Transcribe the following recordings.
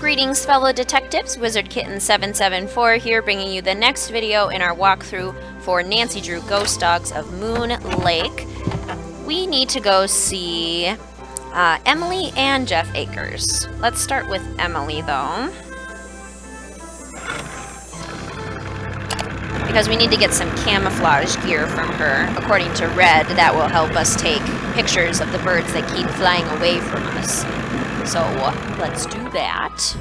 Greetings, fellow detectives. Wizard Kitten 774 here, bringing you the next video in our walkthrough for Nancy Drew Ghost Dogs of Moon Lake. We need to go see Emily and Jeff Akers. Let's start with Emily, though, because we need to get some camouflage gear from her. According to Red, that will help us take pictures of the birds that keep flying away from us. So, let's do that.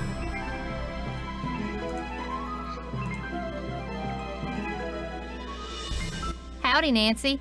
Howdy, Nancy.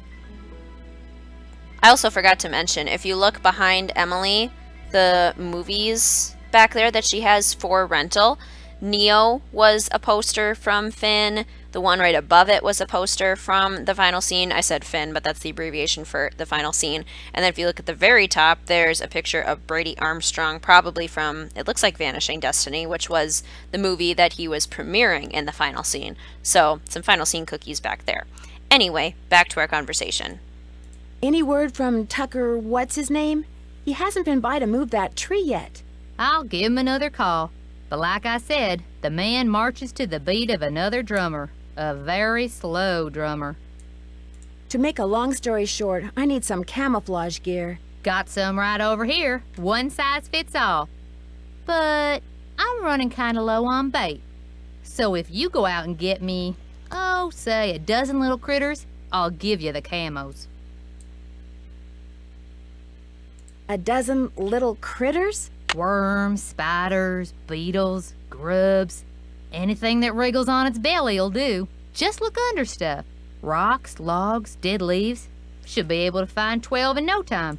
I also forgot to mention, if you look behind Emily, the movies back there that she has for rental, Neo was a poster from Finn. The one right above it was a poster from the final scene. I said Finn, but that's the abbreviation for the final scene. And then if you look at the very top, there's a picture of Brady Armstrong, probably from, it looks like Vanishing Destiny, which was the movie that he was premiering in the final scene. So, some final scene cookies back there. Anyway, back to our conversation. Any word from Tucker, what's his name? He hasn't been by to move that tree yet. I'll give him another call. But like I said, the man marches to the beat of another drummer. A very slow drummer. To make a long story short, I need some camouflage gear. Got some right over here. One size fits all. But I'm running kinda low on bait. So if you go out and get me, say a dozen little critters, I'll give you the camos. A dozen little critters? Worms, spiders, beetles, grubs. Anything that wriggles on its belly'll do. Just look under stuff. Rocks, logs, dead leaves. Should be able to find 12 in no time.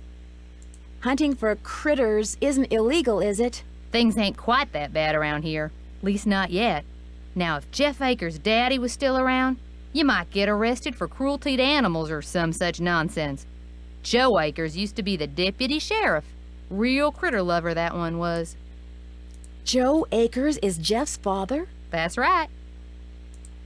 Hunting for critters isn't illegal, is it? Things ain't quite that bad around here. Least not yet. Now, if Jeff Akers' daddy was still around, you might get arrested for cruelty to animals or some such nonsense. Joe Akers used to be the deputy sheriff. Real critter lover, that one was. Joe Akers is Jeff's father? That's right.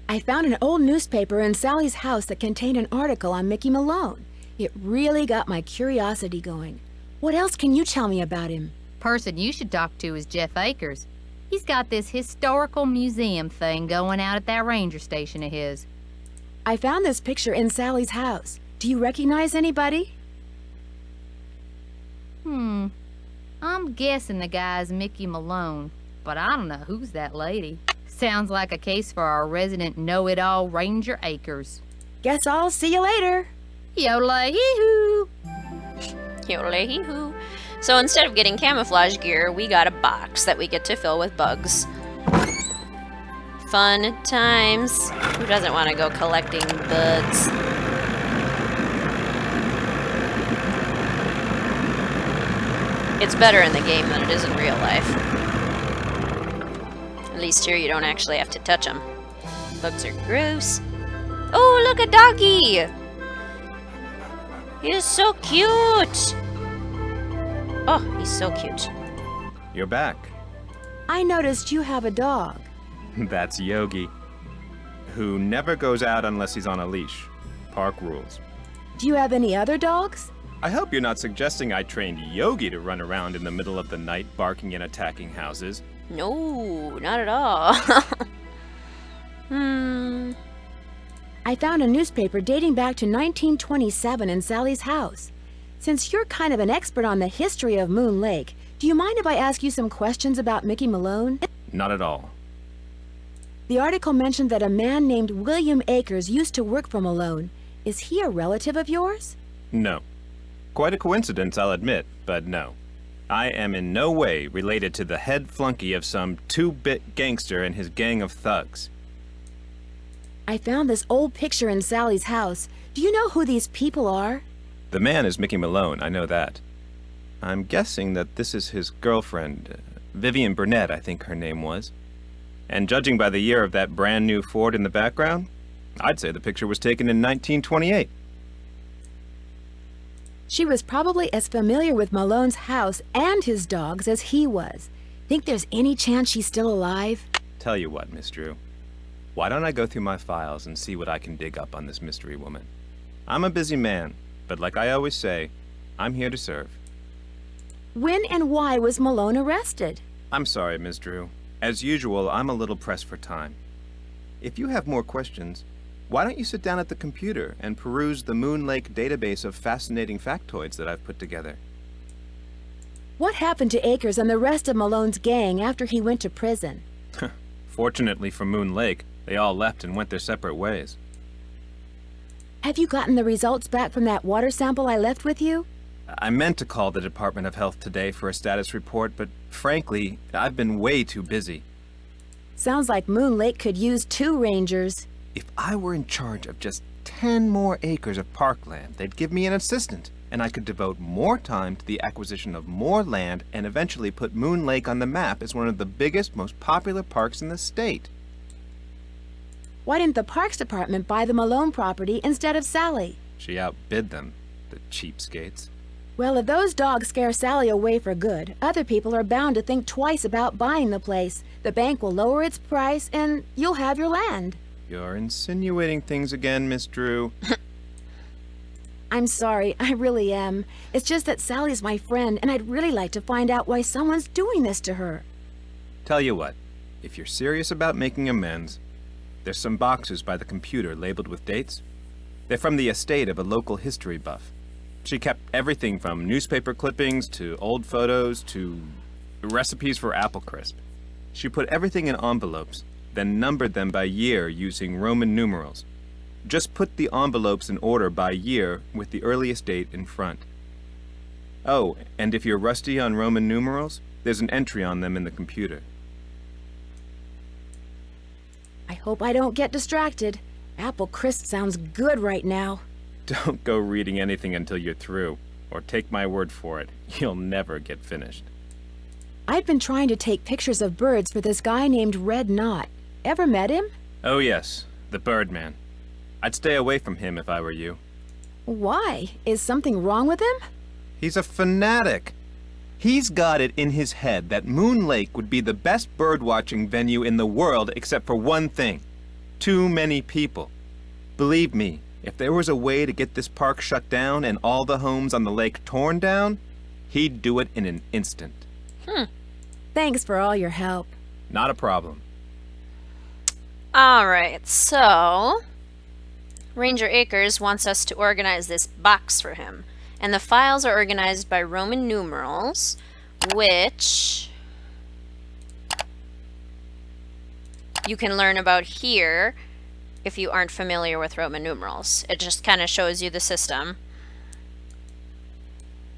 I found an old newspaper in Sally's house that contained an article on Mickey Malone. It really got my curiosity going. What else can you tell me about him? Person you should talk to is Jeff Akers. He's got this historical museum thing going out at that ranger station of his. I found this picture in Sally's house. Do you recognize anybody? I'm guessing the guy's Mickey Malone, but I don't know who's that lady. Sounds like a case for our resident know-it-all Ranger Akers. Guess I'll see you later. Yodelay-hee-hoo! Yodelay-hee-hoo. So instead of getting camouflage gear, we got a box that we get to fill with bugs. Fun times. Who doesn't want to go collecting bugs? It's better in the game than it is in real life. At least here you don't actually have to touch them. Bugs are gross. Oh, look, a doggy! He's so cute! Oh, he's so cute. You're back. I noticed you have a dog. That's Yogi, who never goes out unless he's on a leash. Park rules. Do you have any other dogs? I hope you're not suggesting I trained Yogi to run around in the middle of the night barking and attacking houses. No, not at all. I found a newspaper dating back to 1927 in Sally's house. Since you're kind of an expert on the history of Moon Lake, do you mind if I ask you some questions about Mickey Malone? Not at all. The article mentioned that a man named William Akers used to work for Malone. Is he a relative of yours? No. Quite a coincidence, I'll admit, but no. I am in no way related to the head flunky of some two-bit gangster and his gang of thugs. I found this old picture in Sally's house. Do you know who these people are? The man is Mickey Malone, I know that. I'm guessing that this is his girlfriend, Vivian Burnett, I think her name was. And judging by the year of that brand new Ford in the background, I'd say the picture was taken in 1928. She was probably as familiar with Malone's house and his dogs as he was. Think there's any chance she's still alive? Tell you what, Miss Drew. Why don't I go through my files and see what I can dig up on this mystery woman? I'm a busy man, but like I always say, I'm here to serve. When and why was Malone arrested? I'm sorry, Ms. Drew. As usual, I'm a little pressed for time. If you have more questions, why don't you sit down at the computer and peruse the Moon Lake database of fascinating factoids that I've put together? What happened to Akers and the rest of Malone's gang after he went to prison? Fortunately for Moon Lake, they all left and went their separate ways. Have you gotten the results back from that water sample I left with you? I meant to call the Department of Health today for a status report, but frankly, I've been way too busy. Sounds like Moon Lake could use 2 rangers. If I were in charge of just 10 more acres of parkland, they'd give me an assistant, and I could devote more time to the acquisition of more land and eventually put Moon Lake on the map as one of the biggest, most popular parks in the state. Why didn't the Parks Department buy the Malone property instead of Sally? She outbid them, the cheapskates. Well, if those dogs scare Sally away for good, other people are bound to think twice about buying the place. The bank will lower its price, and you'll have your land. You're insinuating things again, Miss Drew. I'm sorry, I really am. It's just that Sally's my friend, and I'd really like to find out why someone's doing this to her. Tell you what, if you're serious about making amends, there's some boxes by the computer labeled with dates. They're from the estate of a local history buff. She kept everything from newspaper clippings to old photos to recipes for apple crisp. She put everything in envelopes, then numbered them by year using Roman numerals. Just put the envelopes in order by year with the earliest date in front. Oh, and if you're rusty on Roman numerals, there's an entry on them in the computer. I hope I don't get distracted. Apple crisp sounds good right now. Don't go reading anything until you're through, or take my word for it, you'll never get finished. I've been trying to take pictures of birds for this guy named Red Knot. Ever met him? Oh yes, the Birdman. I'd stay away from him if I were you. Why? Is something wrong with him? He's a fanatic. He's got it in his head that Moon Lake would be the best birdwatching venue in the world except for one thing. Too many people. Believe me, if there was a way to get this park shut down and all the homes on the lake torn down, he'd do it in an instant. Thanks for all your help. Not a problem. Alright, so Ranger Akers wants us to organize this box for him. And the files are organized by Roman numerals, which you can learn about here if you aren't familiar with Roman numerals. It just kind of shows you the system.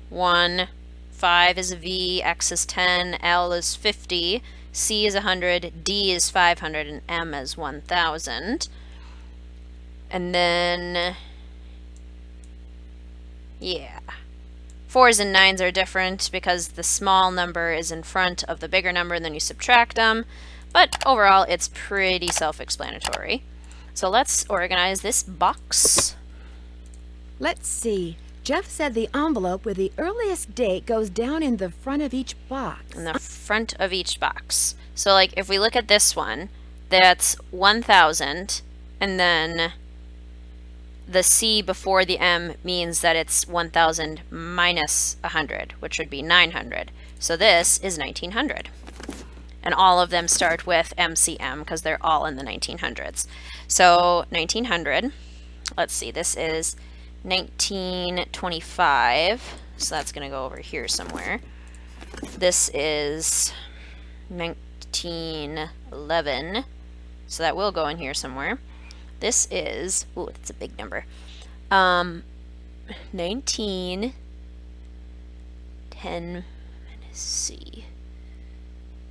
1, 5 is a V, X is 10, L is 50, C is 100, D is 500, and M is 1000. And then, yeah. 4s and 9s are different because the small number is in front of the bigger number and then you subtract them. But overall, it's pretty self-explanatory. So let's organize this box. Let's see. Jeff said the envelope with the earliest date goes down in the front of each box. In the front of each box. So like if we look at this one, that's 1000, and then the C before the M means that it's 1000 minus 100, which would be 900. So this is 1900. And all of them start with MCM because they're all in the 1900s. So 1900, let's see, this is 1925, so that's going to go over here somewhere. This is 1911, so that will go in here somewhere. This is, ooh, that's a big number, 1910, let's see,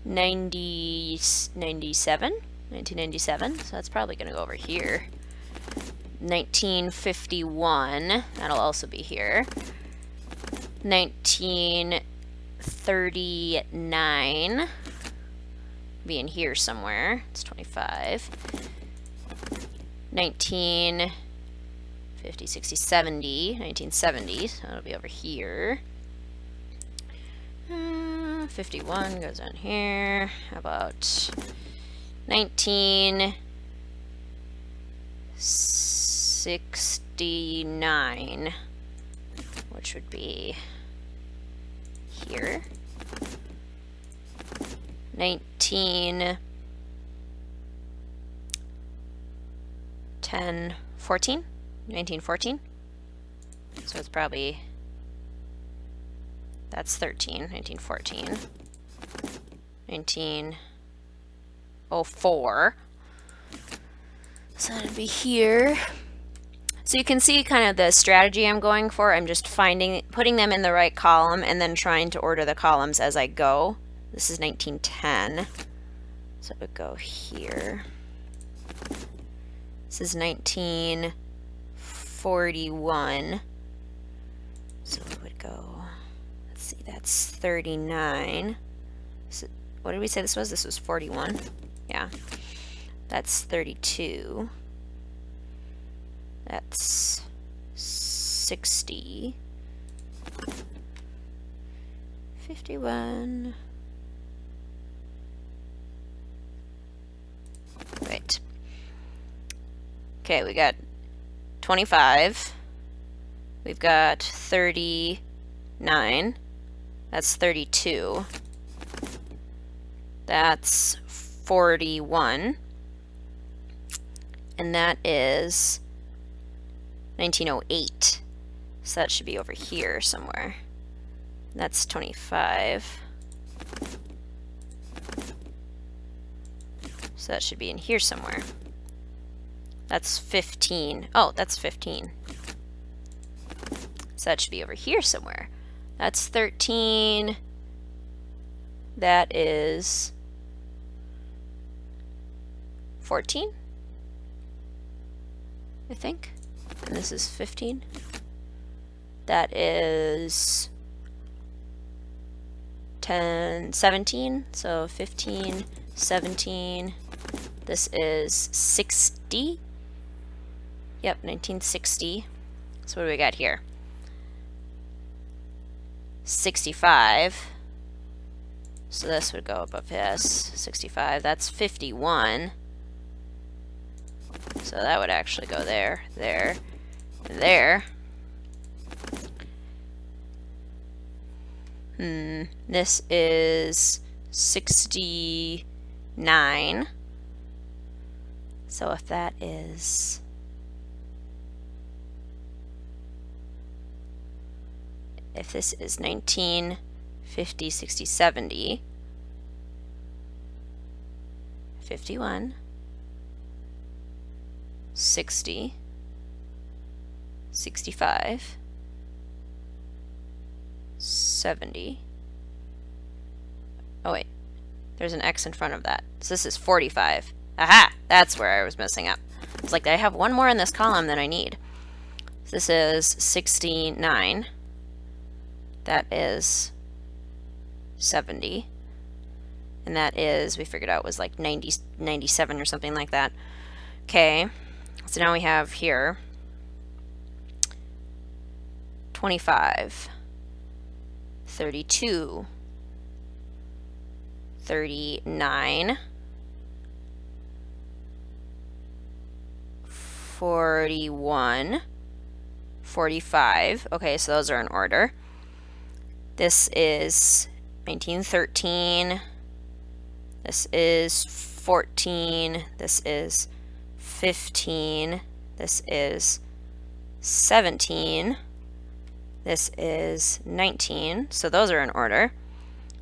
1997, so that's probably going to go over here. 1951, that'll also be here. 1939, be in here somewhere. It's 25. 1950, 60, 70, 1970, so that'll be over here. 51 goes on here. How about 1969, which would be here. 1914. So it's probably, that's 13, 1914. 1904. So that'd be here. So you can see kind of the strategy I'm going for. I'm just putting them in the right column and then trying to order the columns as I go. This is 1910. So it would go here. This is 1941. So it would go, let's see, that's 39. So what did we say this was? This was 41. Yeah. That's 32. That's 60. 51. Right. Okay, we got 25. We've got 39. That's 32. That's 41. And that is 1908. So that should be over here somewhere. That's 25. So that should be in here somewhere. That's 15. Oh, that's 15. So that should be over here somewhere. That's 13. That is 14, I think. And this is 15. That is 10, 17. So 15, 17. This is 60. Yep, 1960. So what do we got here? 65. So this would go above this. 65. That's 51. So that would actually go there, there, and there. This is 69. So if that is... If this is 1950, 60, 70, 51, 60, 65, 70. Oh wait, there's an X in front of that. So this is 45. Aha! That's where I was messing up. It's like I have one more in this column than I need. This is 69. That is 70. And that is, we figured out, was like 90, 97 or something like that. Okay, so now we have here 25, 32, 39, 41, 45. Okay, so those are in order. This is 1913. This is 14. This is 15. This is 17. This is 19. So those are in order.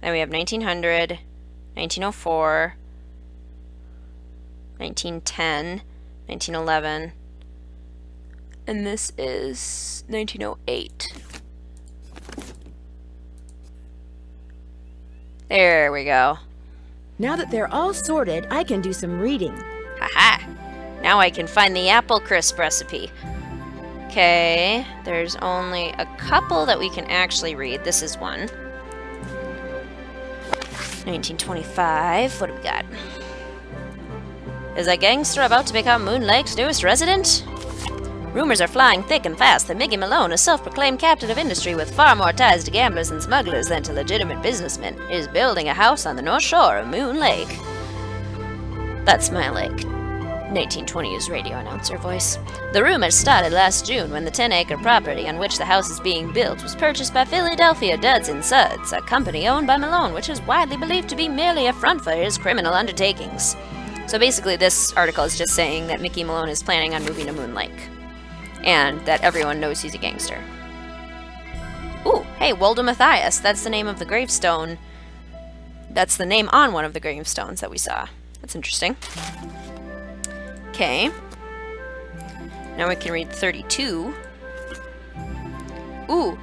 Then we have 1900, 1904, 1910, 1911, and this is 1908. There we go. Now that they're all sorted, I can do some reading. Haha! Now I can find the apple crisp recipe. Okay, there's only a couple that we can actually read. This is one. 1925. What do we got? Is a gangster about to become Moon Lake's newest resident? Rumors are flying thick and fast that Mickey Malone, a self-proclaimed captain of industry with far more ties to gamblers and smugglers than to legitimate businessmen, is building a house on the north shore of Moon Lake. That's my lake. 1920s radio announcer voice. The rumor started last June when the 10-acre property on which the house is being built was purchased by Philadelphia Duds and Suds, a company owned by Malone, which is widely believed to be merely a front for his criminal undertakings. So basically this article is just saying that Mickey Malone is planning on moving to Moon Lake, and that everyone knows he's a gangster. Ooh, hey, Waldo Matthias, that's the name of the gravestone. That's the name on one of the gravestones that we saw. That's interesting. Okay. Now we can read 32. Ooh.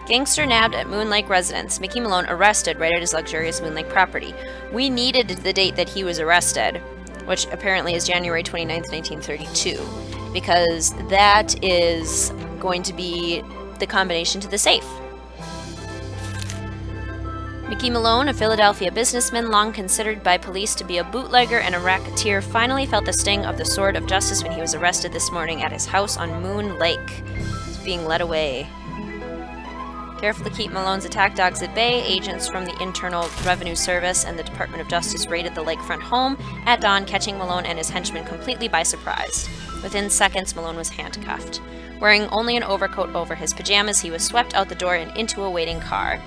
Gangster nabbed at Moon Lake residence. Mickey Malone arrested right at his luxurious Moon Lake property. We needed the date that he was arrested, which apparently is January 29th, 1932, because that is going to be the combination to the safe. Mickey Malone, a Philadelphia businessman long considered by police to be a bootlegger and a racketeer, finally felt the sting of the sword of justice when he was arrested this morning at his house on Moon Lake. He's being led away. Careful to keep Malone's attack dogs at bay, agents from the Internal Revenue Service and the Department of Justice raided the lakefront home at dawn, catching Malone and his henchmen completely by surprise. Within seconds, Malone was handcuffed. Wearing only an overcoat over his pajamas, he was swept out the door and into a waiting car.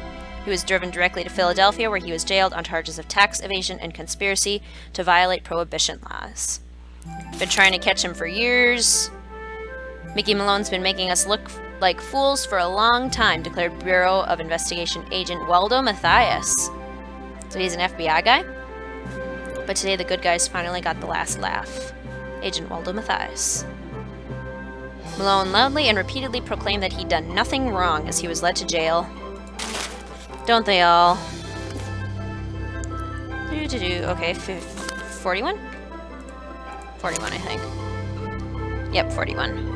He was driven directly to Philadelphia, where he was jailed on charges of tax evasion and conspiracy to violate prohibition laws. Been trying to catch him for years. Mickey Malone's been making us look like fools for a long time, declared Bureau of Investigation agent Waldo Matthias. So he's an FBI guy? But today the good guys finally got the last laugh. Agent Waldo Matthias. Malone loudly and repeatedly proclaimed that he'd done nothing wrong as he was led to jail. Don't they all? Okay, 41? 41, I think. Yep, 41.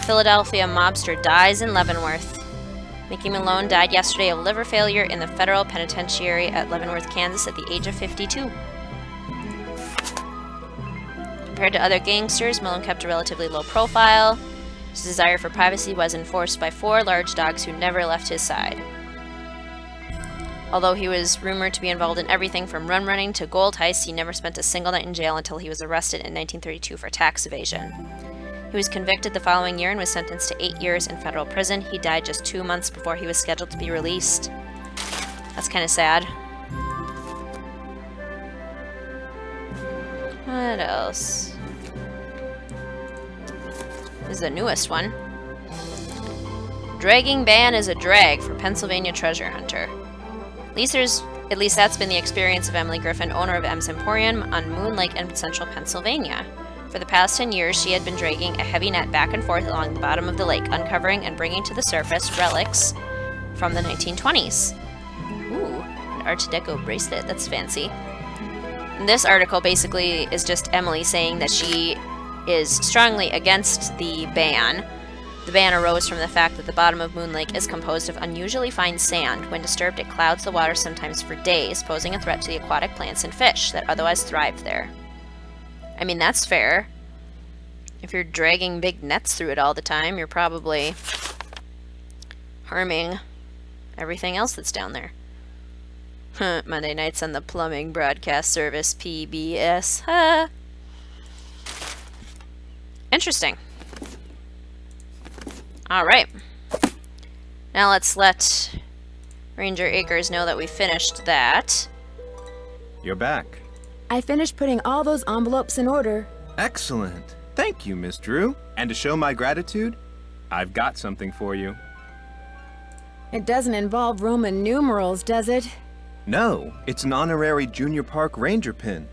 Philadelphia mobster dies in Leavenworth. Mickey Malone died yesterday of liver failure in the federal penitentiary at Leavenworth, Kansas at the age of 52. Compared to other gangsters, Malone kept a relatively low profile. His desire for privacy was enforced by 4 large dogs who never left his side. Although he was rumored to be involved in everything from running to gold heists, he never spent a single night in jail until he was arrested in 1932 for tax evasion. He was convicted the following year and was sentenced to 8 years in federal prison. He died just 2 months before he was scheduled to be released. That's kind of sad. What else? This is the newest one. Dragging ban is a drag for Pennsylvania treasure hunter. At least that's been the experience of Emily Griffen, owner of M's Emporium on Moon Lake in central Pennsylvania. For the past 10 years, she had been dragging a heavy net back and forth along the bottom of the lake, uncovering and bringing to the surface relics from the 1920s. Ooh, an Art Deco bracelet. That's fancy. And this article basically is just Emily saying that she is strongly against the ban. The ban arose from the fact that the bottom of Moon Lake is composed of unusually fine sand. When disturbed, it clouds the water sometimes for days, posing a threat to the aquatic plants and fish that otherwise thrive there. I mean, that's fair. If you're dragging big nets through it all the time, you're probably harming everything else that's down there. Monday nights on the Plumbing Broadcast Service, PBS. Interesting. Alright. Now let's let Ranger Akers know that we finished that. You're back. I finished putting all those envelopes in order. Excellent. Thank you, Miss Drew. And to show my gratitude, I've got something for you. It doesn't involve Roman numerals, does it? No, it's an honorary Junior Park Ranger pin.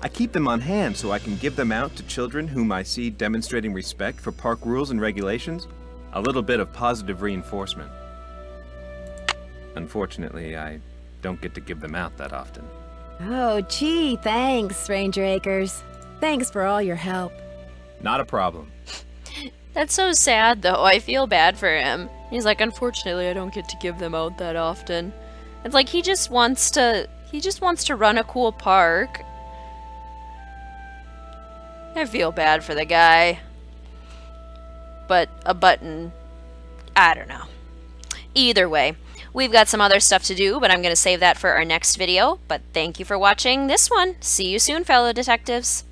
I keep them on hand so I can give them out to children whom I see demonstrating respect for park rules and regulations. A little bit of positive reinforcement. Unfortunately, I don't get to give them out that often. Oh, gee, thanks, Ranger Akers. Thanks for all your help. Not a problem. That's so sad, though. I feel bad for him. He's like, unfortunately, I don't get to give them out that often. It's like he just wants to run a cool park. I feel bad for the guy. But a button, I don't know. Either way, We've got some other stuff to do, but I'm going to save that for our next video. But thank you for watching this one. See you soon, fellow detectives.